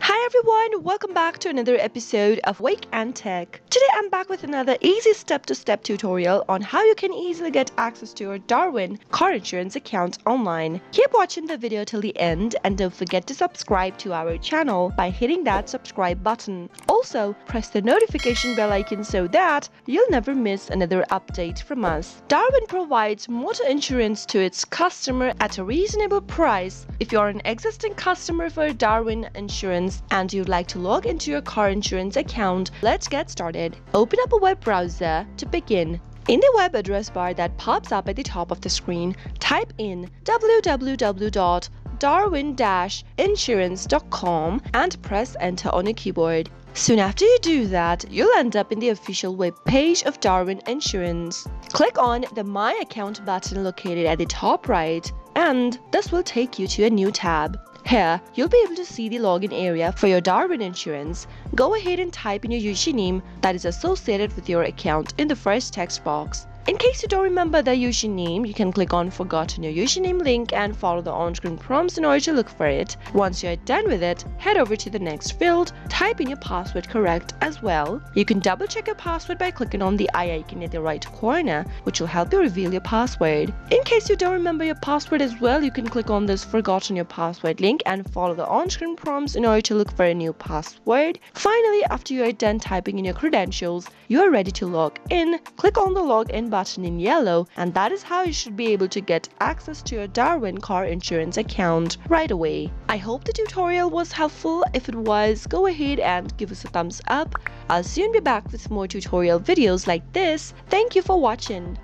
Hi everyone, welcome back to another episode of Wake&Tech. Today I'm back with another easy step-to-step tutorial on how you can easily get access to your Darwin Car Insurance account online. Keep watching the video till the end and don't forget to subscribe to our channel by hitting that subscribe button. Also, press the notification bell icon so that you'll never miss another update from us. Darwin provides motor insurance to its customer at a reasonable price. If you're an existing customer for Darwin Insurance and you'd like to log into your car insurance account, let's get started. Open up a web browser to begin. In the web address bar that pops up at the top of the screen, type in www.darwin-insurance.com and press enter on your keyboard. Soon after you do that, you'll end up in the official web page of Darwin Insurance. Click on the My Account button located at the top right, and this will take you to a new tab. Here, you'll be able to see the login area for your Darwin Insurance. Go ahead and type in your username that is associated with your account in the first text box. In case you don't remember the username, you can click on Forgotten Your Username link and follow the on-screen prompts in order to look for it. Once you're done with it, head over to the next field, type in your password correct as well. You can double check your password by clicking on the eye icon at the right corner, which will help you reveal your password. In case you don't remember your password as well, you can click on this Forgotten Your Password link and follow the on-screen prompts in order to look for a new password. Finally, after you are done typing in your credentials, you are ready to log in. Click on the login button in yellow, and that is how you should be able to get access to your Darwin Car Insurance account right away. I hope the tutorial was helpful. If it was, go ahead and give us a thumbs up. I'll soon be back with more tutorial videos like this. Thank you for watching.